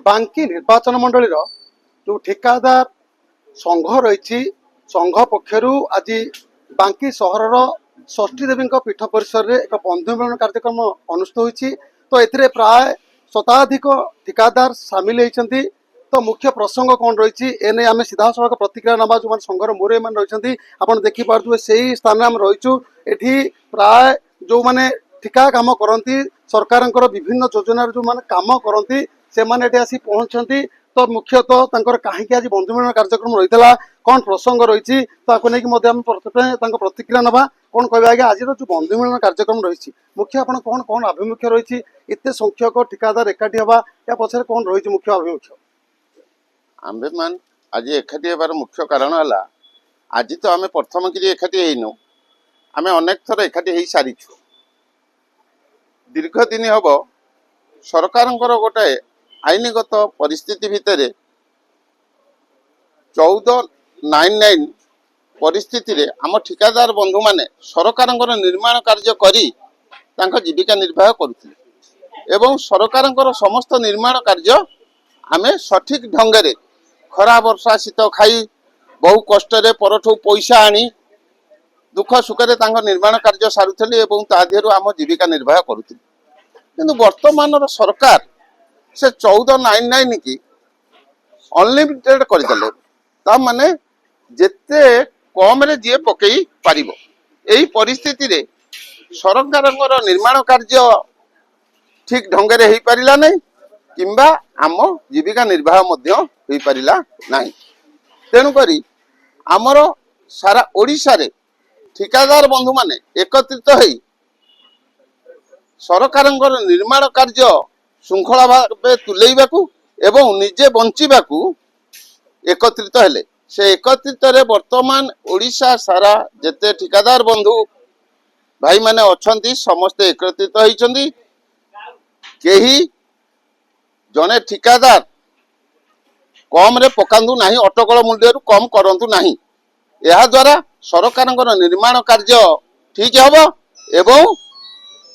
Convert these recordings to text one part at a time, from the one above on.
बांकी निर्वाचन मंडल जो ठिकादार संघ रही संघ पक्षर आज बांकी सहर षष्ठी देवी पीठ परिसर में एक बंधु मिलन कार्यक्रम अनुष्ठित होती। तो ए प्राय शताधिक ठिकादार सामिल होती। तो मुख्य प्रसंग कौन रही एने आम सीधा सड़क प्रतिक्रिया नवा जो संघर मुरे मैंने रही आप देखिपे से ही स्थान में रहीचु। ये प्राय जो मैंने ठिका काम करती सरकार विभिन्न योजनार जो मैंने काम करती से मैंने आसी पहुंचती। तो मुख्यतः कहीं आज बंधु मिलन कार्यक्रम रही है कौन प्रसंग रही प्रतिक्रिया नवा कौन कह आगे आज जो बंधु मिलन कार्यक्रम रही मुख्य आप कौन कौन आभिमुख्य रही एत संख्यक ठिकादार एकाठी हवा या पछे कौन रही मुख्य आभिमुख्य आम्भे मान आज एकाठी होबार मुख्य कारण है आज तो आम प्रथम कि एकाठी होइनु आम अनेक थर एकाठी हो सारीचु। दीर्घ दिन हम सरकार गोटे आईनगत परिस्थिति भितर 1499 परिस्थिति रे आम ठिकादार बंधु माने सरकार निर्माण कार्य करी तांका जीविका निर्वाह करुथिले एवं सरकार समस्त निर्माण कार्य आमे सठिक ढंगे खरा वर्षा शीत खाई बहु कष्ट परठू पैसा आनी दुख सुखरे निर्माण कार्य सारुथिले एवं तादेहरु आम जीविका निर्वाह करुथिले। किंतु वर्तमान सरकार से 1499 की अनलिमिटेड करदेले ता माने जेते कम रे जे पकई पारिबो। एही परिस्थिति रे सरकार निर्माण कार्य ठीक ढंगे रे हेई पारिला नै किंबा आम जीविका निर्वाह मध्य हेई पारिला नै। तेणु करी आमर सारा ओडिशा रे ठिकादार बंधु माने एकत्रित हेई सरकार निर्माण कार्य श्रृंखला भाव तुलेइबाकू एवं निजे बंचिबाकू एकत्रित हेले। से एकत्रित रे वर्तमान ओडिशा सारा जेते ठिकादार बंधु भाई माने अछंती समस्ते एकत्रित होइछंती। केही जने ठिकादार कम रे पकांदु नाही अटकल मूल्य कम करंतु नाही। यह द्वारा सरकार निर्माण कार्य ठीक हबो एवं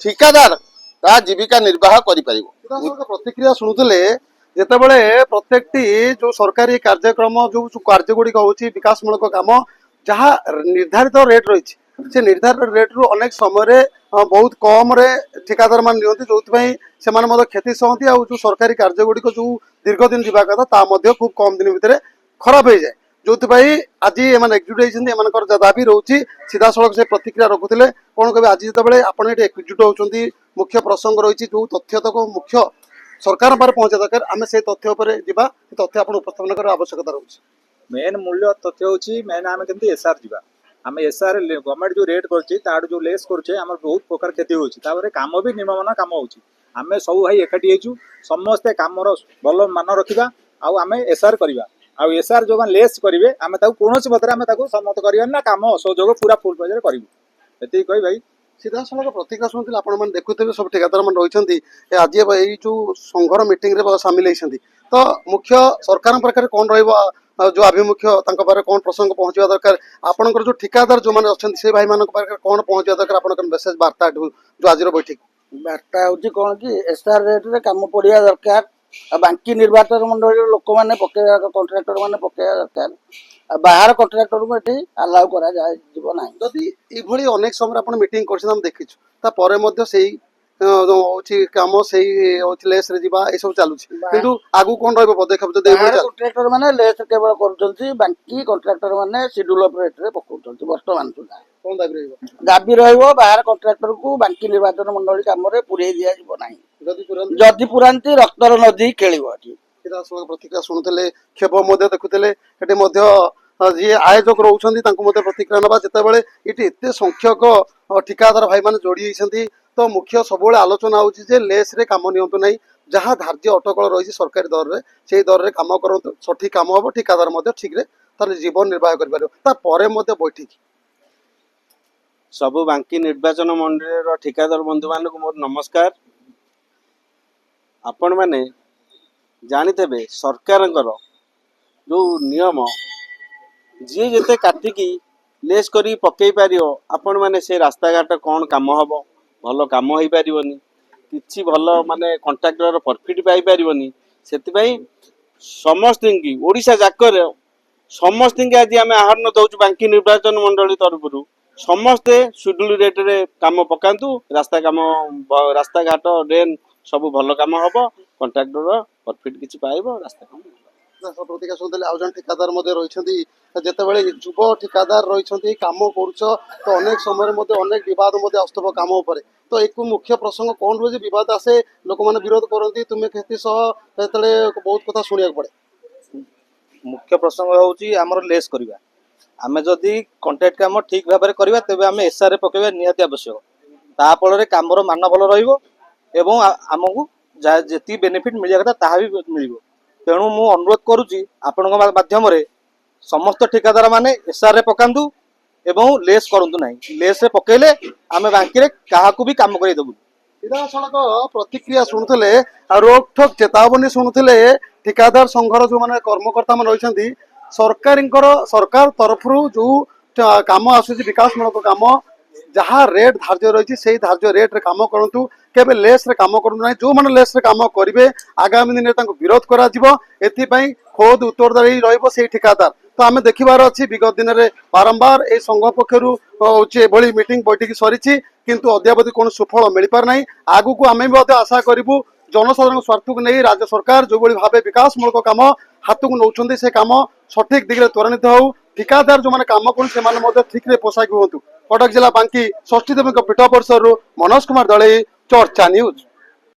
ठिकादार ता जीविका निर्वाह करि परिबो। प्रतिक्रिया शुणुले जितेबाला प्रत्येक जो सरकारी कार्यक्रम जो कार्य गुड़िक होची विकासमूलक काम जहाँ निर्धारित रेट रही से निर्धारित रेट रु अनेक समय बहुत कम रे ठिकादार मान नियंती जो से क्षति सहती आ जो सरकारी कार्य गुड़िक जो दीर्घ दिन दिवा कथा ता खूब कम दिन भितर खराब हो जाए जो आज एम एकजुट होकर दाबी रोचे सीधा सड़क से प्रतिक्रिया रखुले कौन कहे आज जिते आप एकजुट होती मुख्य प्रसंग रही जो तथ्य तक मुख्य सरकार पारे पहुंचा दरकार आम से तथ्य तथ्य आप उपस्थापन कर आवश्यकता रोचे। मेन मूल्य तथ्य होची मेन आम केमती एसआर जीवा आम एसआर गवर्नमेंट जो रेट करछि ताडू जो लेस करछे हमर बहुत प्रकार क्षति होची तापर काम भी निर्माण काम होची आम सब भाई एकाठी हेचु समस्ते कामर भल मान रखिबा आउ आम एसआर करबा आउ एसआर जो लेस करिवे आम ताकू कोनोसी पत्र आम ताकू सम्मत करिया ना काम असहयोग पूरा फुल बजार करिवु एति कहि भाई सीधा सड़क प्रतिक्रिया शुणुते आपने देखुते सब ठिकादार मैंने रही आज ये जो संघर मीटिंग रे सामिल होती। तो मुख्य सरकार पाखे कौन रहा जो आभिमुख्य कौन प्रसंग पहुंचा दरकार आपंकर जो ठिकादार जो मैंने अच्छा से भाई मान कौन पहुंचा दरकार आप मेसेज वार्ता जो आज बैठक वार्ता हूँ कौन कि एसआर रेट रे काम पड़ा दरकार बांकी निर्वाचन मंडल लोक मैंने पकड़ा कंट्राक्टर मैंने पकड़ा दरकार बाहर कंट्राक्टर को ये अलाउ करा जाए ना जदि ये अनेक समय आप मीटिंग कर देखीचु से काम से लेस रे जीवा ए सब चलुछि किंतु आगु कोन रहबो पदक्षेप जदि कंट्राक्टर माने लेस केवल करूछंती बाकी कंट्राक्टर माने शेड्यूल ऑफ रेट रे पकाउछंती वर्तमान सुधा कोन दाबी रहइबो बाहर कंट्राक्टर को बांकी निर्वाचन मंडल काम रे पुरे दिया जिवो नाही जदि पुरांती रक्तर नदी खेलिबो एठी सीधा सड़क प्रतिक्रिया शुणुते खेप देखुले जी आयोजक रोचंती प्रतिक्रिया नवा जितेबाला ये एत संख्यक ठिकादार भाई मैंने जोड़ी होती। तो मुख्य सब आलोचना होची लेस रे काम नियंतु नहीं जहाँ धार्य अटकल रही सरकारी दर में से दर में काम कर सठिक काम हम ठिकादार ठीक तार जीवन निर्वाह कर बैठक सबु बांकी निर्वाचन मंडल ठिकादार बंधु मान मोर नमस्कार। आपण मैंने जानी सरकार जो नियम जी जिते काटिकी लेस करी पकई पार आपण मैंने से रास्ता घाट कौन काम हम भल काम हो पारनी किसी भल माने कंट्राक्टर प्रॉफिट पाई पारनी ସେଥିପାଇଁ ସମସ୍ତଙ୍କୁ ଓଡ଼ିଶା ଯାକରେ ସମସ୍ତଙ୍କୁ ଆଜି ଆମେ ଆହ୍ୱାନ ଦଉଛୁ ବାଙ୍କି ନିର୍ବାଚନ ମଣ୍ଡଳୀ ତରଫରୁ ସମସ୍ତେ ସୁଡୁଲ ରେଟ୍ରେ କାମ ପକାନ୍ତୁ। ରାସ୍ତାଘାଟ ଡ୍ରେନ୍ ସବୁ ଭଲ କାମ ହବ, କଣ୍ଟ୍ରାକ୍ଟର ପ୍ରଫିଟ୍ କିଛି ପାଇବ, ରାସ୍ତା କାମ ହେବ। ପ୍ରତିକା ଶୁଣୁଥିଲେ ଆଉ ଜଣେ ଠିକାଦାର ମଧ୍ୟ ରହିଛନ୍ତି। ଯେତେବେଳେ ଯୁବ ଠିକାଦାର ରହିଛନ୍ତି କାମ କରୁଛ ତ ଅନେକ ସମୟରେ ମଧ୍ୟ ଅନେକ ବିବାଦ ମଧ୍ୟ ଆସୁଥିବ କାମ ଉପରେ। ତ ଏକ ମୁଖ୍ୟ ପ୍ରସଙ୍ଗ କଣ ରୁହେ ଯେ ବିବାଦ ଆସେ, ଲୋକମାନେ ବିରୋଧ କରନ୍ତି, ତୁମେ କ୍ଷତି ସହ ଯେତେବେଳେ ବହୁତ କଥା ଶୁଣିବାକୁ ପଡେ। ମୁଖ୍ୟ ପ୍ରସଙ୍ଗ ହେଉଛି ଆମର ଲେସ୍ କରିବା। ଆମେ ଯଦି କଣ୍ଟ୍ରାକ୍ଟ କାମ ଠିକ୍ ଭାବରେ କରିବା ତେବେ ଆମେ ଏସ୍ଆର୍ରେ ପକାଇବା ନିହାତି ଆବଶ୍ୟକ। ତା ଫଳରେ କାମର ମାନ ଭଲ ରହିବ ଏବଂ ଆମକୁ ଯାହା ଯେତିକି ବେନିଫିଟ୍ ମିଳିବା କଥା ତାହା ବି ମିଳିବ। ତେଣୁ ମୁଁ ଅନୁରୋଧ କରୁଛି ଆପଣଙ୍କ ମାଧ୍ୟମରେ ସମସ୍ତ ଠିକାଦାର ମାନେ ଏସ୍ଆର୍ରେ ପକାନ୍ତୁ ଏବଂ ଲେସ୍ କରନ୍ତୁ ନାହିଁ। ଲେସ୍ରେ ପକେଇଲେ ଆମେ ବାଙ୍କିରେ କାହାକୁ ବି କାମ କରେଇଦେବୁ। ସିଧାସଳଖ ପ୍ରତିକ୍ରିୟା ଶୁଣୁଥିଲେ ଆଉ ରୋକଠୋକ ଚେତାବନୀ ଶୁଣୁଥିଲେ ଠିକାଦାର ସଂଘର ଯୋଉମାନେ କର୍ମକର୍ତ୍ତା ମାନେ ରହିଛନ୍ତି। ସରକାର ତରଫରୁ ଯୋଉ କାମ ଆସୁଛି ବିକାଶମୂଳକ କାମ ଯାହା ରେଟ୍ ଧାର୍ଯ୍ୟ ରହିଛି ସେଇ ଧାର୍ଯ୍ୟ ରେଟ୍ରେ କାମ କରନ୍ତୁ, କେବେ ଲେସ୍ରେ କାମ କରନ୍ତୁ ନାହିଁ। ଯୋଉମାନେ ଲେସ୍ରେ କାମ କରିବେ ଆଗାମୀ ଦିନରେ ତାଙ୍କୁ ବିରୋଧ କରାଯିବ। ଏଥିପାଇଁ ଖୋଦ ଉତ୍ତରଦାୟୀ ରହିବ ସେଇ ଠିକାଦାର। ତ ଆମେ ଦେଖିବାର ଅଛି ବିଗତ ଦିନରେ ବାରମ୍ବାର এই ସଂଘ ପକ୍ଷରୁ ହଉଛି ଏଭଳି ମିଟିଂ ବୈଠକ ସରିଛି, କିନ୍ତୁ ଅଦ୍ୟାବଧି କୌଣସି ସୁଫଳ ମିଳିପାର ନାହିଁ। ଆଗକୁ ଆମେ ମଧ୍ୟ ଆଶା କରିବୁ ଜନସାଧାରଣଙ୍କ ସ୍ୱାର୍ଥକୁ ନେଇ ରାଜ୍ୟ ସରକାର ଯୋଉଭଳି ଭାବେ ବିକାଶମୂଳକ କାମ ହାତକୁ ନେଉଛନ୍ତି ସେ କାମ ସଠିକ ଦିଗରେ ତ୍ୱରାନ୍ୱିତ ହଉ। ଠିକାଦାର ଯୋଉମାନେ କାମ କରୁଛନ୍ତି ସେମାନେ ମଧ୍ୟ ଠିକରେ ପୋଷାକ ହୁଅନ୍ତୁ। କଟକ ଜିଲ୍ଲା ବାଙ୍କି ଷଷ୍ଠୀ ଦେବୀଙ୍କ ପୀଠ ପରିସରରୁ ମନୋଜ କୁମାର ଦଳେଇ, ଚର୍ଚ୍ଚା ନ୍ୟୁଜ।